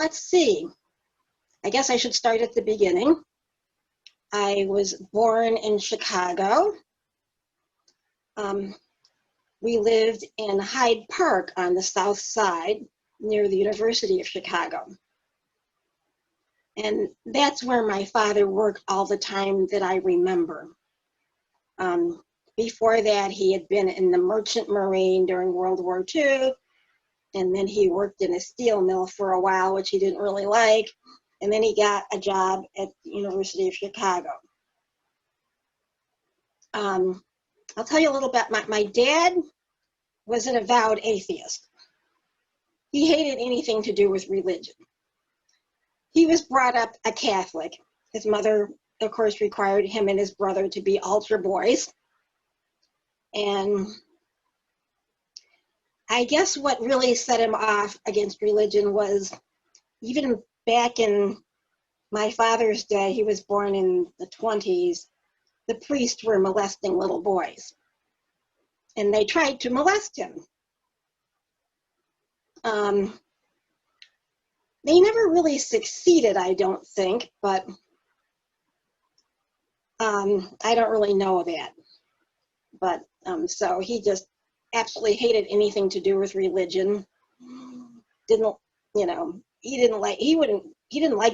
let's see. I guess I should start at the beginning. I was born in Chicago. We lived in Hyde Park on the south side near the University of Chicago. And that's where my father worked all the time that I remember. Before that, he had been in the Merchant Marine during World War II, and then he worked in a steel mill for a while, which he didn't really like, and then he got a job at the University of Chicago. I'll tell you a little bit. My dad was an avowed atheist. He hated anything to do with religion. He was brought up a Catholic. His mother, of course, required him and his brother to be altar boys. And I guess what really set him off against religion was, even back in my father's day, he was born in the 20s, the priests were molesting little boys. And they tried to molest him. They never really succeeded, I don't think, but I don't really know that. But so he just absolutely hated anything to do with religion. Didn't, you know, he didn't like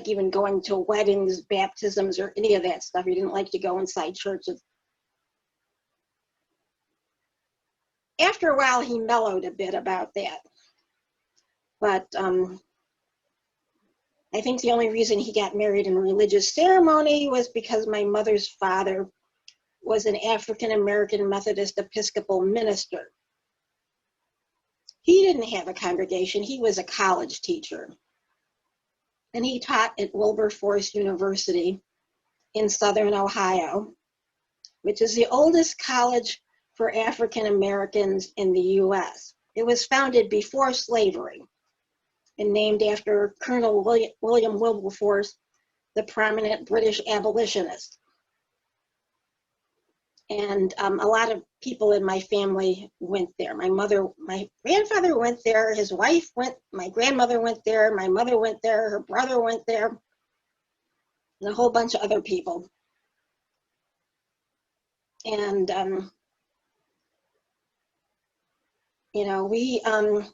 even going to weddings, baptisms, or any of that stuff. He didn't like to go inside churches. After a while, he mellowed a bit about that. But I think the only reason he got married in a religious ceremony was because my mother's father was an African-American Methodist Episcopal minister. He didn't have a congregation. He was a college teacher. And he taught at Wilberforce University in Southern Ohio, which is the oldest college for African Americans in the U.S. It was founded before slavery and named after Colonel William Wilberforce, the prominent British abolitionist. And a lot of people in my family went there. My grandfather went there, his wife went, my grandmother went there, my mother went there, her brother went there, and a whole bunch of other people. And, you know,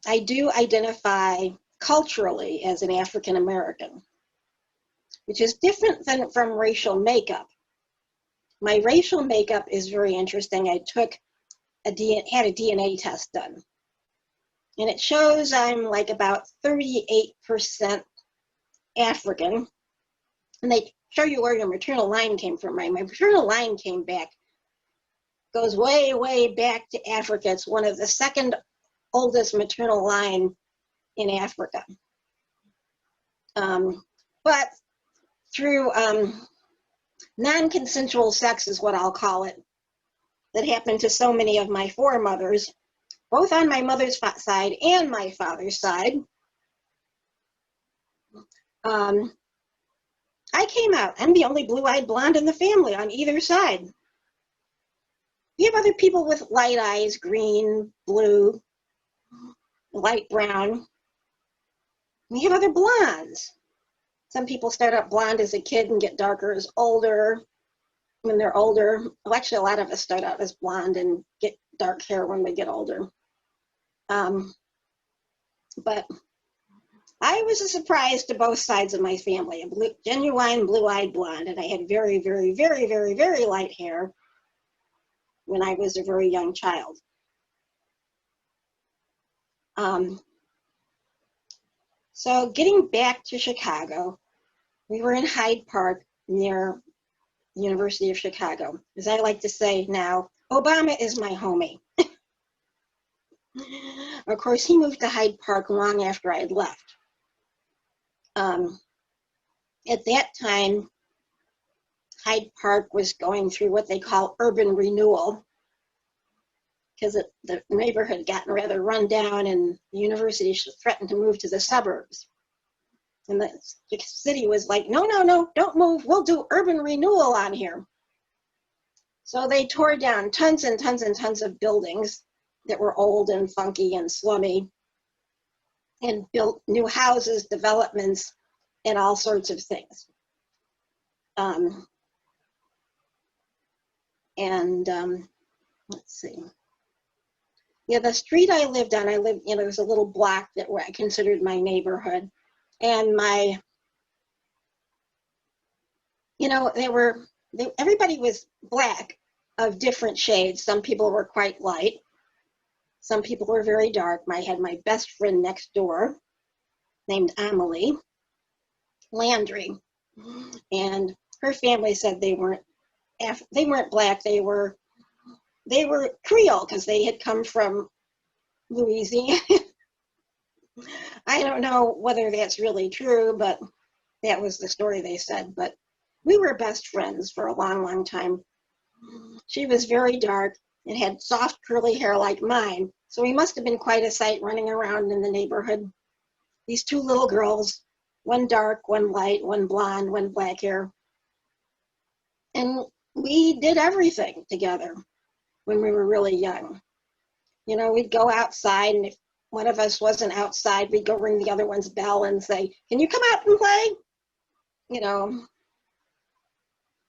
I do identify culturally as an African American, which is different than from racial makeup. My racial makeup is very interesting. I had a DNA test done, and it shows I'm like about 38% African, and they show you where your maternal line came from. Right? My maternal line goes way, way back to Africa. It's one of the second oldest maternal line in Africa. But through non-consensual sex is what I'll call it, that happened to so many of my foremothers, both on my mother's side and my father's side. I came out. I'm the only blue-eyed blonde in the family on either side. We have other people with light eyes, green, blue, light brown. We have other blondes. Some people start out blonde as a kid and get darker as older. When they're older, well, actually a lot of us start out as blonde and get dark hair when we get older. But I was a surprise to both sides of my family, a genuine blue-eyed blonde, and I had very, very, very, very, very light hair when I was a very young child. So getting back to Chicago, we were in Hyde Park near the University of Chicago. As I like to say now, Obama is my homie. Of course, he moved to Hyde Park long after I'd left. At that time, Hyde Park was going through what they call urban renewal, because the neighborhood had gotten rather run down and the university threatened to move to the suburbs. And the city was like, no, no, no, don't move. We'll do urban renewal on here. So they tore down tons and tons and tons of buildings that were old and funky and slummy. and built new houses, developments, and all sorts of things. Let's see. Yeah, the street I lived on, there was a little block that where I considered my neighborhood. And everybody was black of different shades. Some people were quite light. Some people were very dark. I had my best friend next door named Amelie Landry. And her family said they weren't black, they were Creole because they had come from Louisiana. I don't know whether that's really true, but that was the story they said. But we were best friends for a long, long time. She was very dark and had soft, curly hair like mine. So we must have been quite a sight running around in the neighborhood. These two little girls, one dark, one light, one blonde, one black hair. And we did everything together when we were really young. We'd go outside, and if one of us wasn't outside, we'd go ring the other one's bell and say, "Can you come out and play?"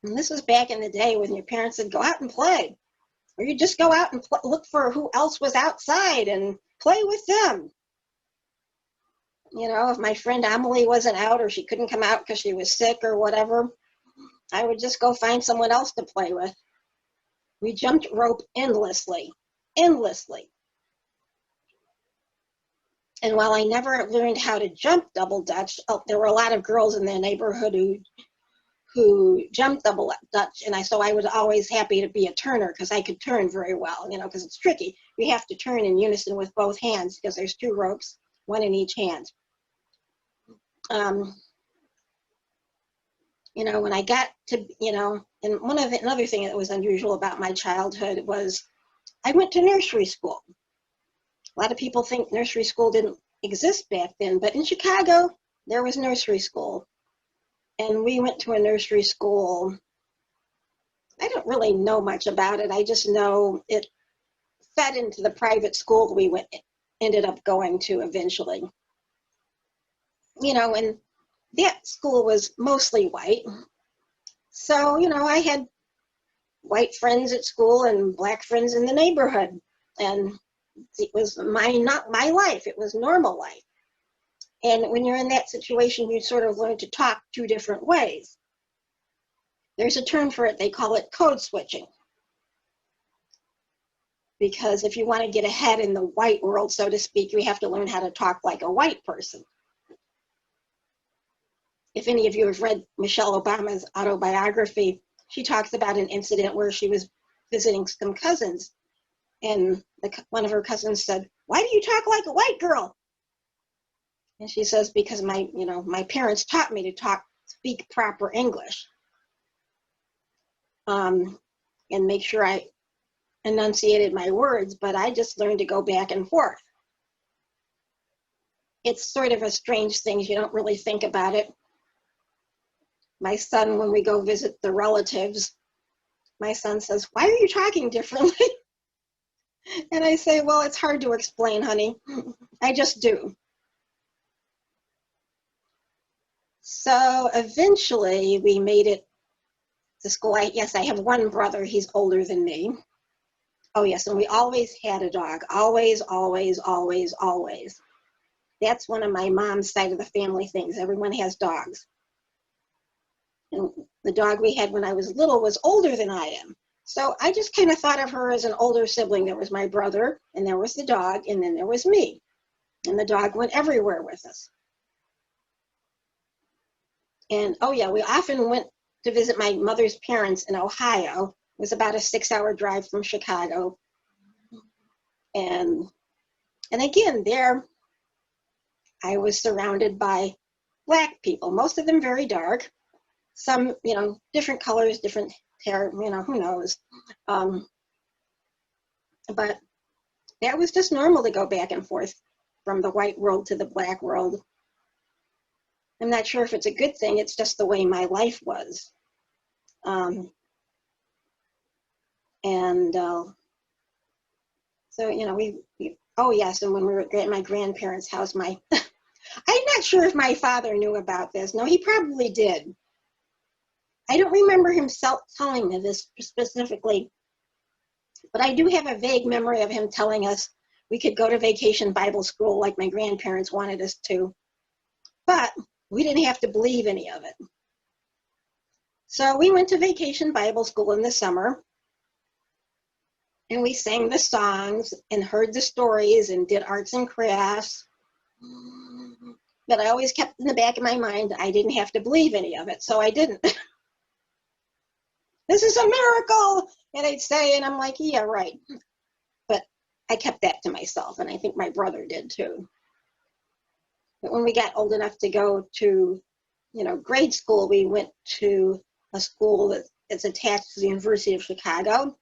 And this was back in the day when your parents said, "Go out and play." Or you just go out and look for who else was outside and play with them. If my friend Amelie wasn't out or she couldn't come out because she was sick or whatever, I would just go find someone else to play with. We jumped rope endlessly. And while I never learned how to jump double Dutch, there were a lot of girls in the neighborhood who jumped double Dutch, and so I was always happy to be a turner because I could turn very well, because it's tricky. You have to turn in unison with both hands because there's two ropes, one in each hand. When I got to, and another thing that was unusual about my childhood was I went to nursery school. A lot of people think nursery school didn't exist back then, but in Chicago, there was nursery school. And we went to a nursery school. I don't really know much about it. I just know it fed into the private school we ended up going to eventually. And that school was mostly white. So, I had white friends at school and black friends in the neighborhood. And it was not my life. It was normal life. And when you're in that situation, you sort of learn to talk two different ways. There's a term for it. They call it code switching. Because if you want to get ahead in the white world, so to speak, you have to learn how to talk like a white person. If any of you have read Michelle Obama's autobiography, she talks about an incident where she was visiting some cousins. And one of her cousins said, "Why do you talk like a white girl?" And she says, "Because my parents taught me to speak proper English, and make sure I enunciated my words, but I just learned to go back and forth." It's sort of a strange thing. You don't really think about it. My son, when we go visit the relatives, my son says, "Why are you talking differently?" And I say, "Well, it's hard to explain, honey. I just do." So eventually we made it to school. Yes, I have one brother. He's older than me. Oh, yes, and we always had a dog. Always, always, always, always. That's one of my mom's side of the family things. Everyone has dogs. And the dog we had when I was little was older than I am. So I just kind of thought of her as an older sibling. There was my brother, and there was the dog, and then there was me. And the dog went everywhere with us. And, oh yeah, we often went to visit my mother's parents in Ohio. It was about a 6-hour drive from Chicago. And again, there I was surrounded by Black people, most of them very dark. Some, different colors, different hair, who knows. But that was just normal to go back and forth from the white world to the Black world. I'm not sure if it's a good thing. It's just the way my life was. So, Oh yes, and when we were at my grandparents' house, I'm not sure if my father knew about this. No, he probably did. I don't remember himself telling me this specifically, but I do have a vague memory of him telling us we could go to vacation Bible school like my grandparents wanted us to, but we didn't have to believe any of it. So we went to vacation Bible school in the summer, and we sang the songs and heard the stories and did arts and crafts. But I always kept in the back of my mind, I didn't have to believe any of it, so I didn't. This is a miracle, and I'd say, and I'm like, yeah, right. But I kept that to myself, and I think my brother did too. But when we got old enough to go to, grade school, we went to a school that is attached to the University of Chicago.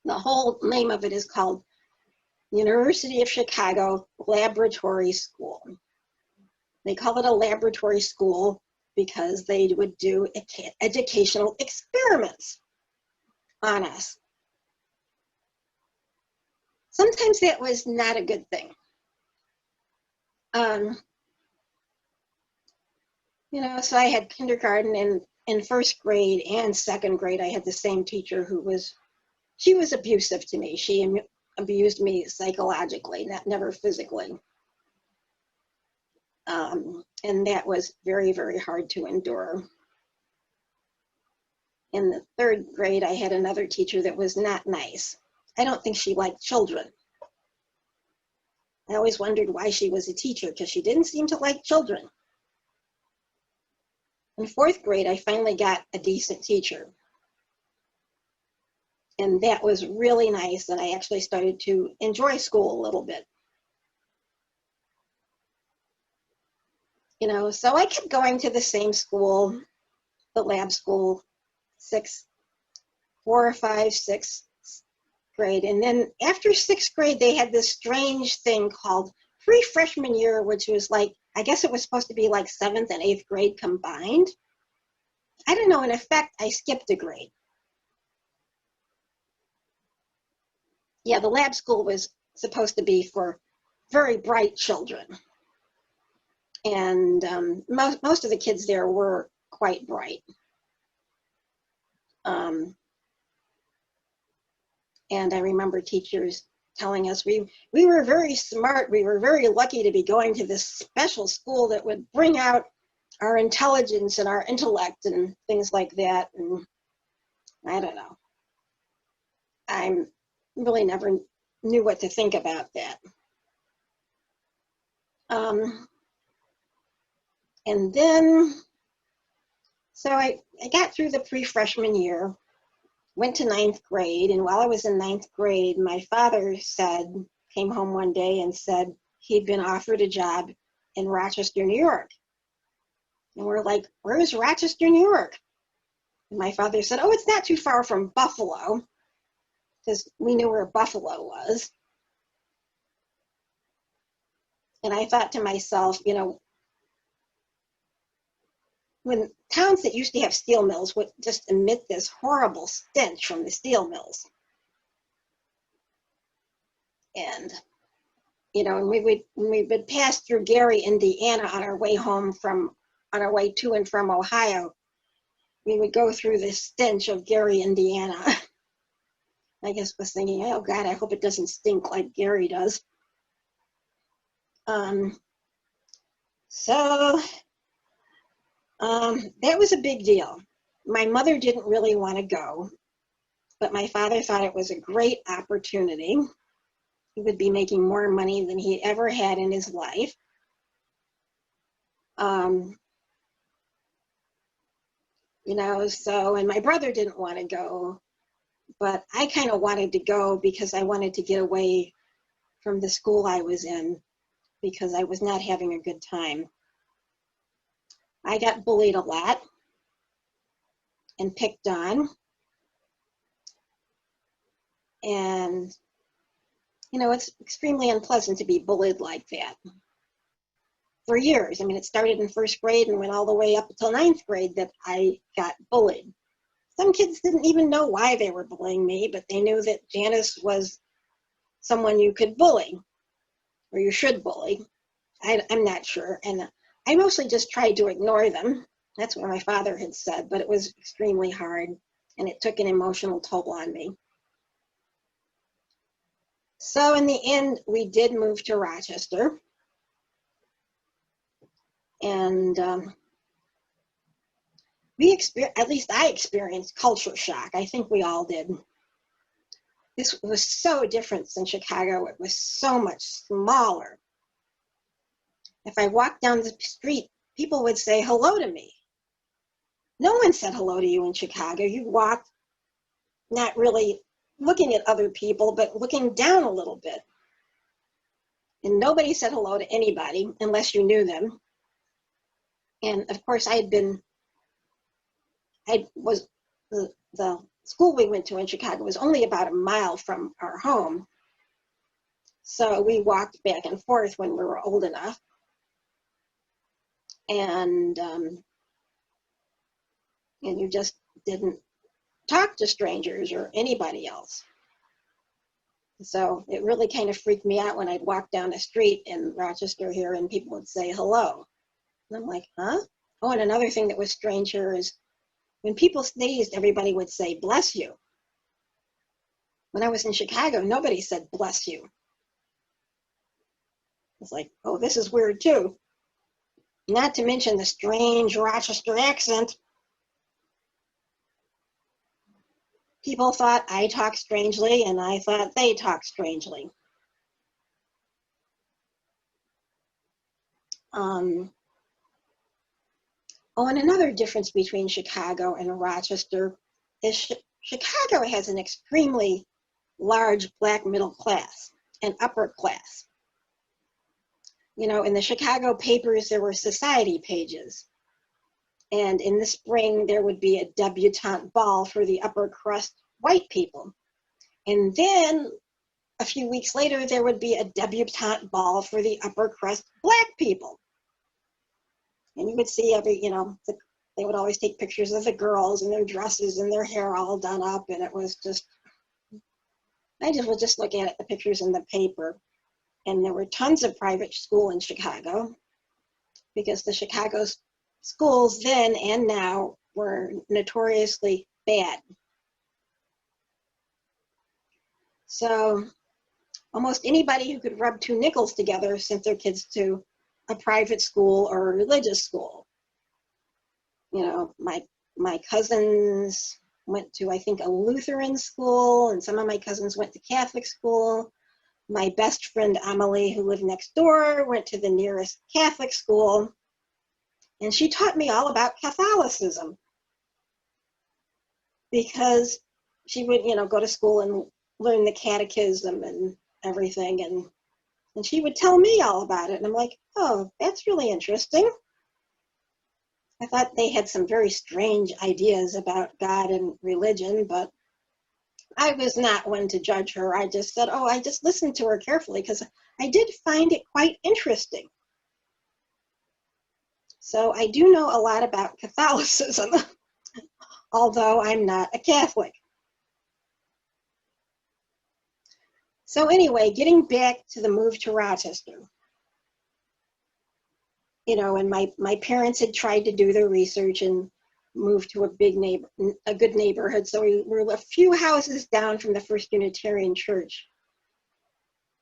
The whole name of it is called University of Chicago Laboratory School. They call it a laboratory school because they would do educational experiments on us. Sometimes that was not a good thing. So I had kindergarten and in first grade and second grade, I had the same teacher she was abusive to me. She abused me psychologically, never physically. And that was very, very hard to endure. In the third grade, I had another teacher that was not nice. I don't think she liked children. I always wondered why she was a teacher, because she didn't seem to like children. In fourth grade, I finally got a decent teacher. And that was really nice, and I actually started to enjoy school a little bit. So I kept going to the same school, the lab school, 4, 5, 6 grade. And then after sixth grade, they had this strange thing called pre-freshman year, which was like, I guess it was supposed to be like 7th and 8th grade combined. I don't know, in effect, I skipped a grade. Yeah, the lab school was supposed to be for very bright children. And most of the kids there were quite bright. And I remember teachers telling us we were very smart. We were very lucky to be going to this special school that would bring out our intelligence and our intellect and things like that. And I don't know. I really never knew what to think about that. And then, so I got through the pre-freshman year, went to 9th grade, and while I was in 9th grade, my father came home one day and said he'd been offered a job in Rochester, New York. And we're like, where is Rochester, New York? And my father said, oh, it's not too far from Buffalo, because we knew where Buffalo was. And I thought to myself, when towns that used to have steel mills would just emit this horrible stench from the steel mills. And, and we would pass through Gary, Indiana on our way to and from Ohio. We would go through the stench of Gary, Indiana. I just was thinking, oh God, I hope it doesn't stink like Gary does. That was a big deal. My mother didn't really want to go, but my father thought it was a great opportunity. He would be making more money than he ever had in his life. And my brother didn't want to go, but I kind of wanted to go because I wanted to get away from the school I was in because I was not having a good time. I got bullied a lot and picked on. And, it's extremely unpleasant to be bullied like that for years. I mean, it started in first grade and went all the way up until 9th grade that I got bullied. Some kids didn't even know why they were bullying me, but they knew that Janis was someone you could bully, or you should bully. I'm not sure. And I mostly just tried to ignore them. That's what my father had said, but it was extremely hard, and it took an emotional toll on me. So in the end, we did move to Rochester. And at least I experienced culture shock. I think we all did. This was so different than Chicago. It was so much smaller. If I walked down the street, people would say hello to me. No one said hello to you in Chicago. You walked not really looking at other people, but looking down a little bit. And nobody said hello to anybody unless you knew them. And of course, the school we went to in Chicago was only about a mile from our home. So we walked back and forth when we were old enough. And you just didn't talk to strangers or anybody else. So it really kind of freaked me out when I'd walk down the street in Rochester here and people would say hello. And I'm like, huh? Oh, and another thing that was strange here is when people sneezed, everybody would say, bless you. When I was in Chicago, nobody said, bless you. It's like, oh, this is weird too. Not to mention the strange Rochester accent. People thought I talked strangely, and I thought they talked strangely. Oh, and another difference between Chicago and Rochester is Chicago has an extremely large Black middle class and upper class. You know, in the Chicago papers, there were society pages. And in the spring, there would be a debutante ball for the upper crust white people. And then a few weeks later, there would be a debutante ball for the upper crust Black people. And you would see they would always take pictures of the girls in their dresses and their hair all done up. And it was just, I was just looking at the pictures in the paper. And there were tons of private school in Chicago because the Chicago schools then and now were notoriously bad. So almost anybody who could rub two nickels together sent their kids to a private school or a religious school. You know, my cousins went to, I think, a Lutheran school, and some of my cousins went to Catholic school. My best friend, Amelie, who lived next door, went to the nearest Catholic school, and she taught me all about Catholicism because she would, go to school and learn the catechism and everything, and she would tell me all about it. And I'm like, oh, that's really interesting. I thought they had some very strange ideas about God and religion, but I was not one to judge her. I just said, oh, I just listened to her carefully because I did find it quite interesting. So I do know a lot about Catholicism, although I'm not a Catholic. So anyway, getting back to the move to Rochester. And my parents had tried to do their research and move to a good neighborhood. So we were a few houses down from the First Unitarian Church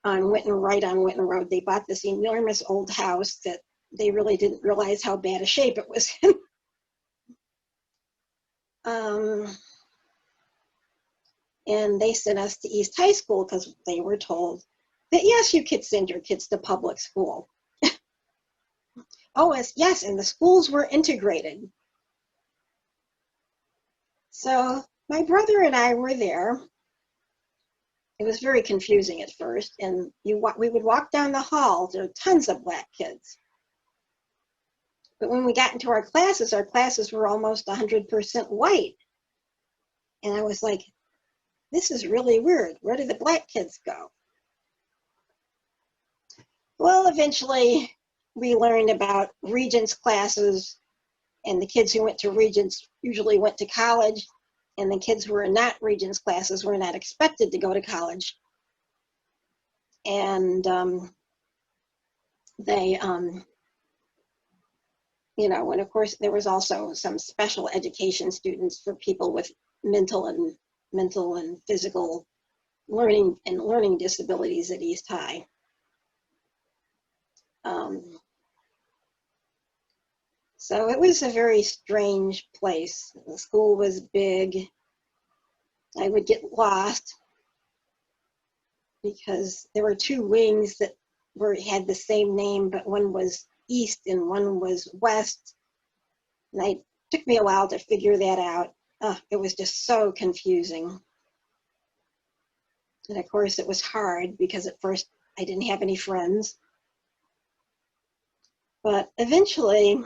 on Winton Road. They bought this enormous old house that they really didn't realize how bad a shape it was in. And they sent us to East High School because they were told that, yes, you could send your kids to public school. Oh, yes, and the schools were integrated. So my brother and I were there. It was very confusing at first, and we would walk down the hall. There were tons of Black kids. But when we got into our classes were almost 100% white. And I was like, this is really weird. Where did the Black kids go? Well, eventually we learned about Regents classes, and the kids who went to Regents usually went to college, and the kids who were not Regents classes were not expected to go to college. And they, you know, and of course there was also some special education students for people with mental and physical learning disabilities at East High. So it was a very strange place. The school was big. I would get lost because there were two wings that had the same name, but one was east and one was west. And it took me a while to figure that out. It was just so confusing. And of course it was hard because at first I didn't have any friends. But eventually,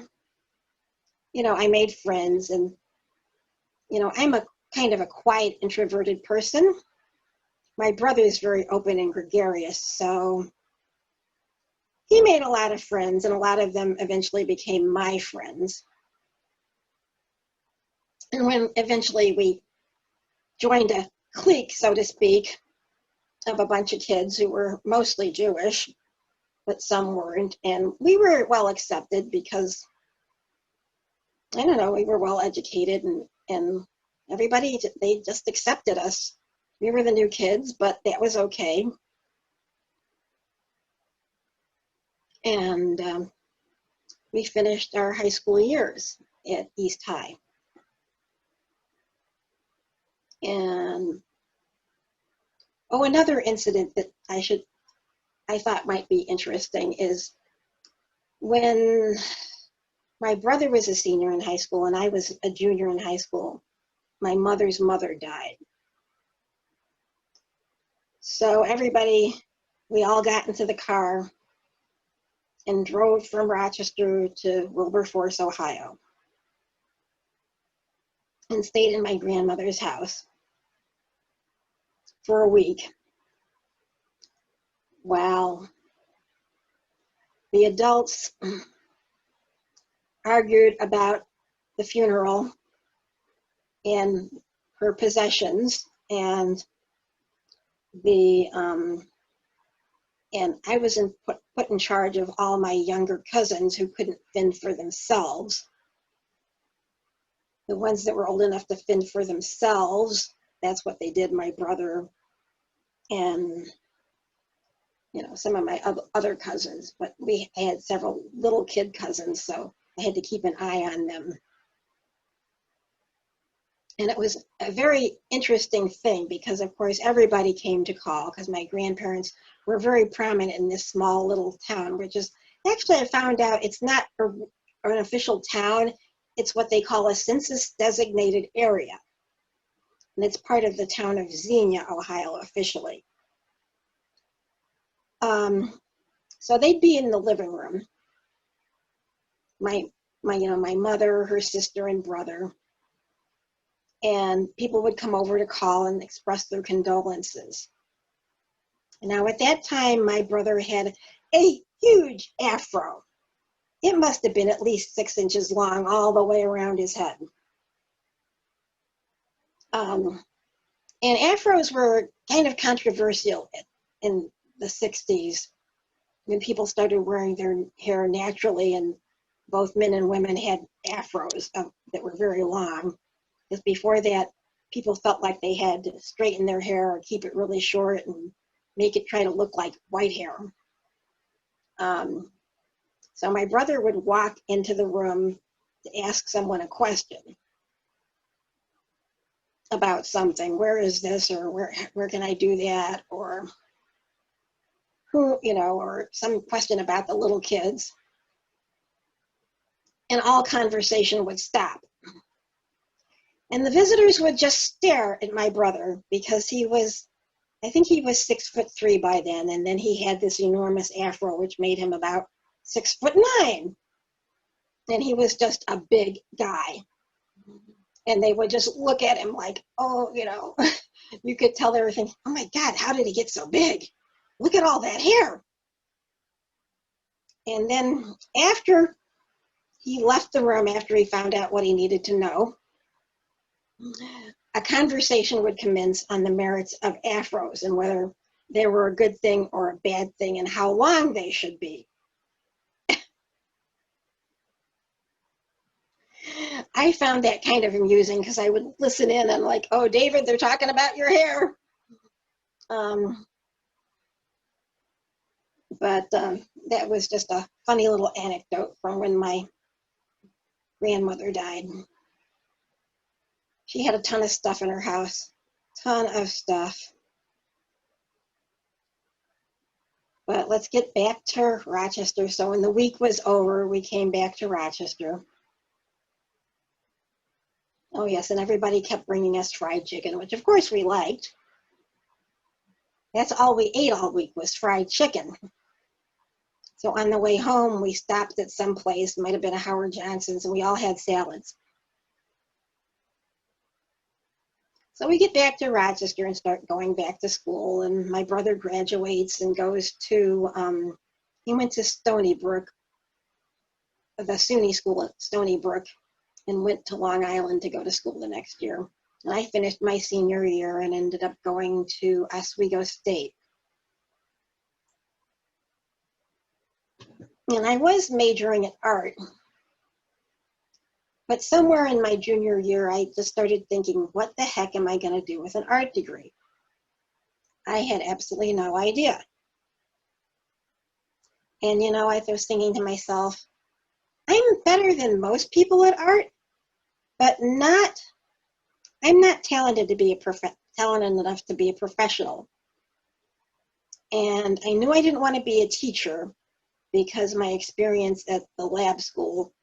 you know, I made friends, and, you know, I'm a kind of a quiet, introverted person. My brother is very open and gregarious, so he made a lot of friends, and a lot of them eventually became my friends. And when eventually we joined a clique, so to speak, of a bunch of kids who were mostly Jewish, but some weren't, and we were well accepted because, I don't know, we were well educated, and everybody, they just accepted us. We were the new kids, but that was okay. And we finished our high school years at East High. And another incident that I thought might be interesting is when my brother was a senior in high school and I was a junior in high school, my mother's mother died. So we all got into the car and drove from Rochester to Wilberforce, Ohio, and stayed in my grandmother's house for a week. Wow. The adults argued about the funeral and her possessions, and I was put in charge of all my younger cousins who couldn't fend for themselves. The ones that were old enough to fend for themselves, that's what they did, my brother and, you know, some of my other cousins. But I had several little kid cousins, so I had to keep an eye on them. And it was a very interesting thing because, of course, everybody came to call because my grandparents were very prominent in this small little town, which is, actually I found out it's not an official town, it's what they call a census designated area. And it's part of the town of Xenia, Ohio, officially. So they'd be in the living room. My mother, her sister, and brother. And people would come over to call and express their condolences. Now, at that time, my brother had a huge afro. It must have been at least 6 inches long all the way around his head. And afros were kind of controversial in the 60s when people started wearing their hair naturally, and both men and women had afros that were very long. Because before that, people felt like they had to straighten their hair or keep it really short and make it try to look like white hair. So my brother would walk into the room to ask someone a question about something. Where is this? Or where can I do that? Or who, you know, or some question about the little kids. And all conversation would stop. And the visitors would just stare at my brother because I think he was 6'3" by then, and then he had this enormous afro, which made him about 6'9". And he was just a big guy. And they would just look at him like, oh, you know, you could tell they were thinking, oh my God, how did he get so big? Look at all that hair. And then after he left the room, after he found out what he needed to know, a conversation would commence on the merits of afros and whether they were a good thing or a bad thing and how long they should be. I found that kind of amusing because I would listen in and like, oh, David, they're talking about your hair. Um, but that was just a funny little anecdote from when my grandmother died. She had a ton of stuff in her house, ton of stuff. But let's get back to Rochester. So when the week was over, we came back to Rochester. Oh yes, and everybody kept bringing us fried chicken, which of course we liked. That's all we ate all week was fried chicken. So on the way home, we stopped at some place, might have been a Howard Johnson's, and we all had salads. So we get back to Rochester and start going back to school, and my brother graduates and goes to, he went to Stony Brook, the SUNY school at Stony Brook, and went to Long Island to go to school the next year. And I finished my senior year and ended up going to Oswego State. And I was majoring in art, but somewhere in my junior year, I just started thinking, what the heck am I going to do with an art degree? I had absolutely no idea. And you know, I was thinking to myself, I'm better than most people at art, but I'm not talented to be talented enough to be a professional. And I knew I didn't want to be a teacher because my experience at the lab school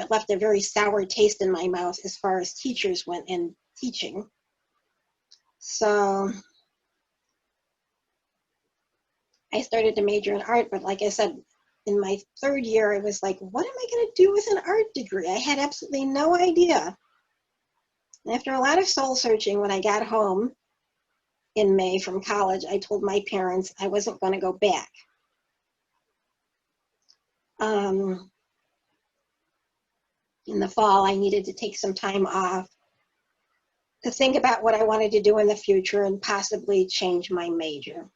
left a very sour taste in my mouth as far as teachers went and teaching. So I started to major in art, but like I said, in my third year, I was like, what am I going to do with an art degree? I had absolutely no idea. And after a lot of soul searching, when I got home in May from college, I told my parents I wasn't going to go back. In the fall, I needed to take some time off to think about what I wanted to do in the future and possibly change my major.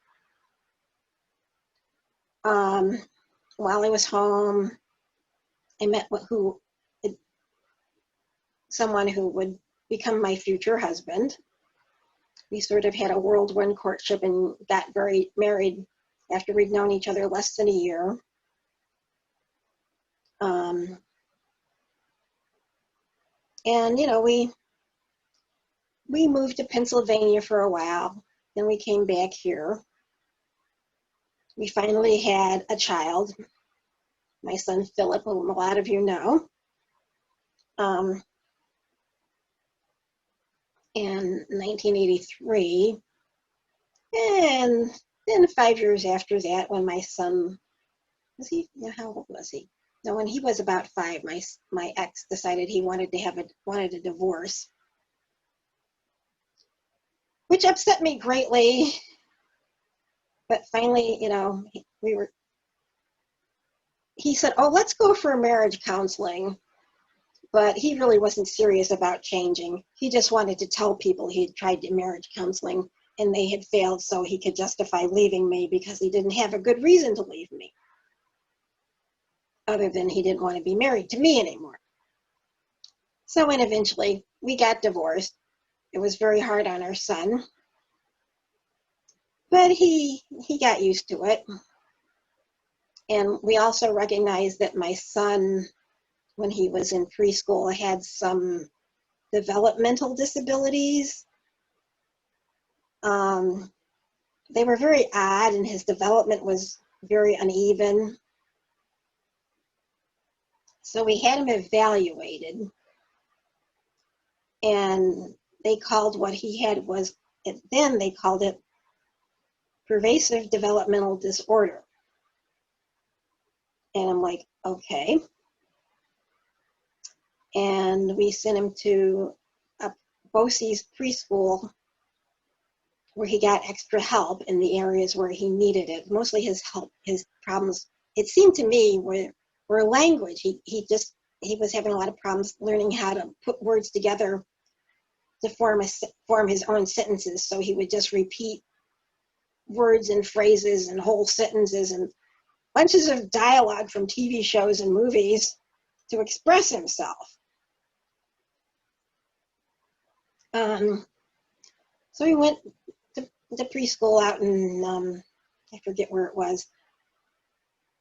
While I was home, I met someone who would become my future husband. We sort of had a whirlwind courtship and got married after we'd known each other less than a year. And you know, we moved to Pennsylvania for a while, then we came back here. We finally had a child, my son Philip, whom a lot of you know. In 1983, and then 5 years after that, when my son, how old was he? No, when he was about 5, my ex decided he wanted a divorce, which upset me greatly. But finally, you know, he said, oh, let's go for marriage counseling. But he really wasn't serious about changing. He just wanted to tell people he had tried marriage counseling and they had failed, so he could justify leaving me because he didn't have a good reason to leave me, other than he didn't want to be married to me anymore. So when eventually we got divorced, it was very hard on our son, but he got used to it. And we also recognized that my son, when he was in preschool, had some developmental disabilities. They were very odd, and his development was very uneven. So we had him evaluated, and they called what he had then they called it pervasive developmental disorder. And I'm like, okay. And we sent him to a BOCES preschool where he got extra help in the areas where he needed it. Mostly his problems, it seemed to me, were language. He was having a lot of problems learning how to put words together to form his own sentences. So he would just repeat words and phrases and whole sentences and bunches of dialogue from TV shows and movies to express himself. So he went to preschool out in, I forget where it was,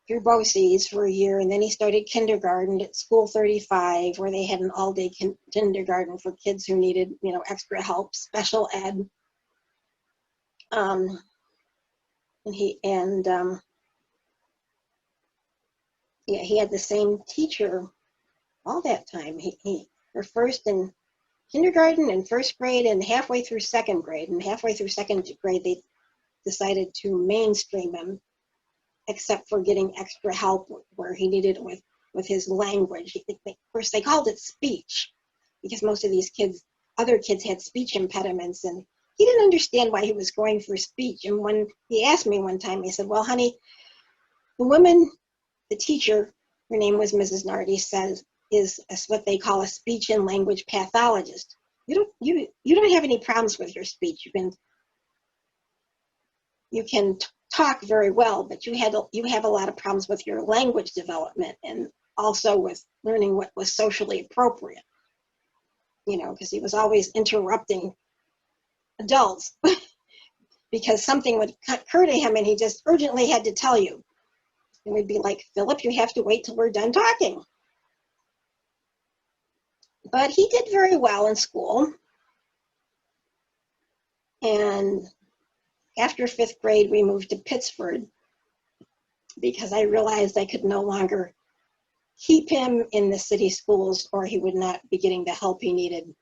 through BOCES for a year, and then he started kindergarten at School 35, where they had an all-day kindergarten for kids who needed, extra help, special ed. He had the same teacher all that time. Her first in kindergarten and first grade and halfway through second grade. And halfway through second grade, they decided to mainstream him, except for getting extra help where he needed it with his language. Of course, they called it speech because most of these other kids had speech impediments, and he didn't understand why he was going for speech. And when he asked me one time, he said, well, honey, the teacher, her name was Mrs. Nardi, says, is what they call a speech and language pathologist. You don't have any problems with your speech. You can talk very well, but you have a lot of problems with your language development and also with learning what was socially appropriate. Because he was always interrupting adults because something would occur to him and he just urgently had to tell you. And we'd be like, Philip, you have to wait till we're done talking. But he did very well in school. And after 5th grade, we moved to Pittsford because I realized I could no longer keep him in the city schools or he would not be getting the help he needed.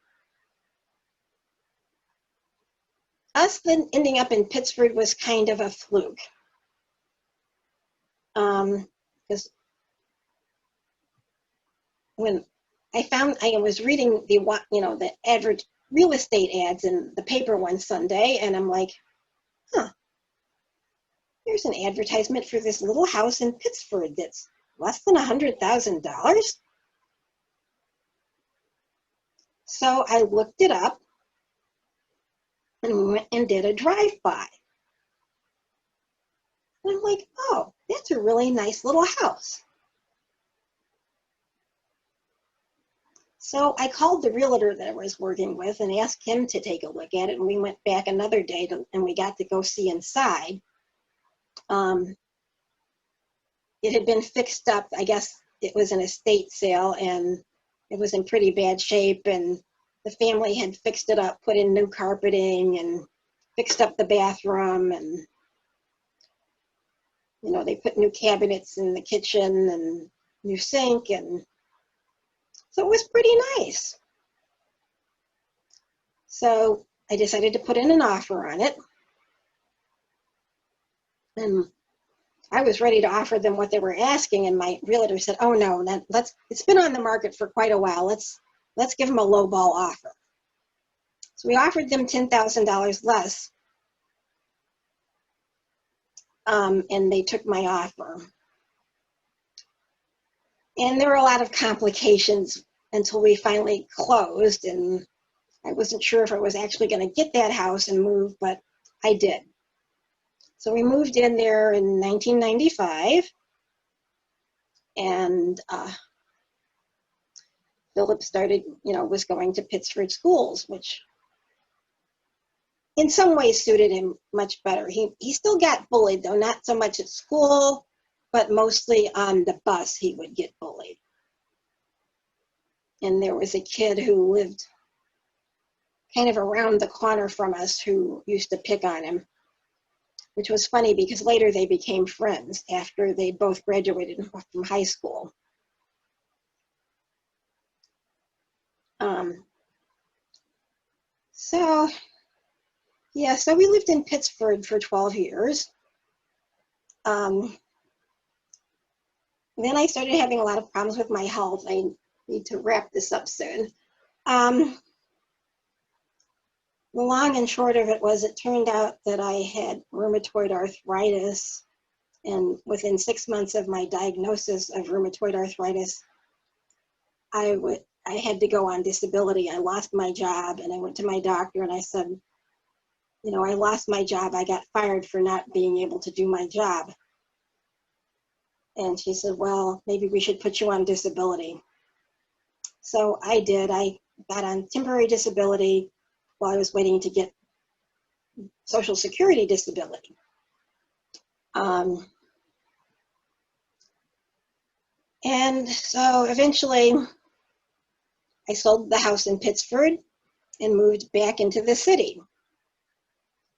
Us then ending up in Pittsford was kind of a fluke. Because when I was reading the real estate ads in the paper one Sunday, and I'm like, there's an advertisement for this little house in Pittsford that's less than $100,000. So I looked it up and we went and did a drive-by. And I'm like, oh, that's a really nice little house. So I called the realtor that I was working with and asked him to take a look at it. And we went back another day and we got to go see inside. It had been fixed up. I guess it was an estate sale and it was in pretty bad shape. And the family had fixed it up, put in new carpeting and fixed up the bathroom. And, they put new cabinets in the kitchen and new sink. And so it was pretty nice. So I decided to put in an offer on it. And I was ready to offer them what they were asking, and my realtor said, oh no, it's been on the market for quite a while. Let's give them a lowball offer. So we offered them $10,000 less. And they took my offer. And there were a lot of complications until we finally closed, and I wasn't sure if I was actually going to get that house and move, but I did. So we moved in there in 1995, and Philip started, was going to Pittsford schools, which in some ways suited him much better. He still got bullied, though not so much at school, but mostly on the bus he would get bullied. And there was a kid who lived kind of around the corner from us who used to pick on him, which was funny because later they became friends after they both graduated from high school. So we lived in Pittsford for 12 years. Then I started having a lot of problems with my health. I need to wrap this up soon. The long and short of it was, it turned out that I had rheumatoid arthritis, and within 6 months of my diagnosis of rheumatoid arthritis, I had to go on disability. I lost my job, and I went to my doctor and I said, You know, I lost my job. I got fired for not being able to do my job. And she said, well, maybe we should put you on disability. So I did. I got on temporary disability while I was waiting to get Social Security disability. And so eventually I sold the house in Pittsford and moved back into the city,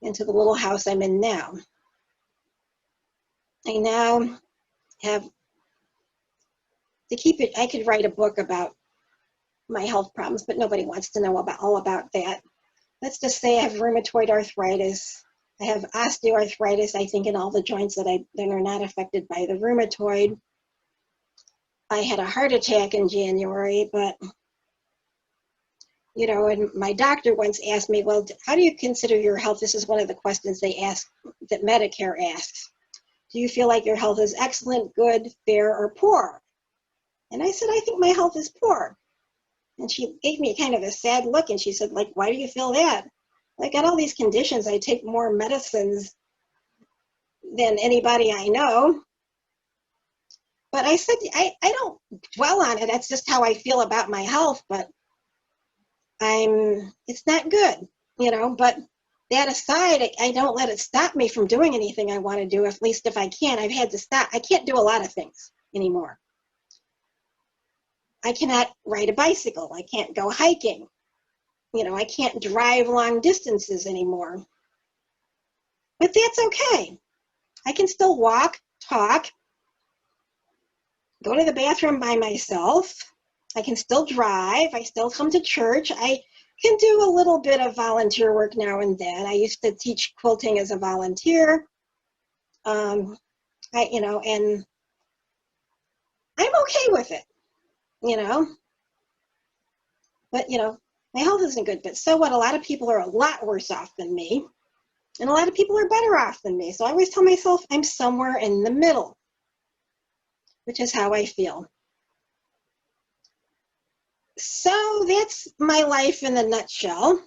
into the little house I'm in now. I now have, to keep it, I could write a book about my health problems, but nobody wants to know all about that. Let's just say I have rheumatoid arthritis. I have osteoarthritis, I think, in all the joints that are not affected by the rheumatoid. I had a heart attack in January, but, you know, and my doctor once asked me, well, how do you consider your health? This is one of the questions they ask, that Medicare asks. Do you feel like your health is excellent, good, fair, or poor? And I said, I think my health is poor. And she gave me kind of a sad look, and she said, like, why do you feel that? I got all these conditions. I take more medicines than anybody I know. But I said, I don't dwell on it. That's just how I feel about my health, but it's not good, you know. But that aside, I don't let it stop me from doing anything I want to do, at least if I can. I've had to stop. I can't do a lot of things anymore. I cannot ride a bicycle. I can't go hiking. You know, I can't drive long distances anymore. But that's okay. I can still walk, talk, go to the bathroom by myself. I can still drive. I still come to church. I can do a little bit of volunteer work now and then. I used to teach quilting as a volunteer. And I'm okay with it, you know. But, you know, my health isn't good. But so what? A lot of people are a lot worse off than me. And a lot of people are better off than me. So I always tell myself I'm somewhere in the middle, which is how I feel. So that's my life in a nutshell.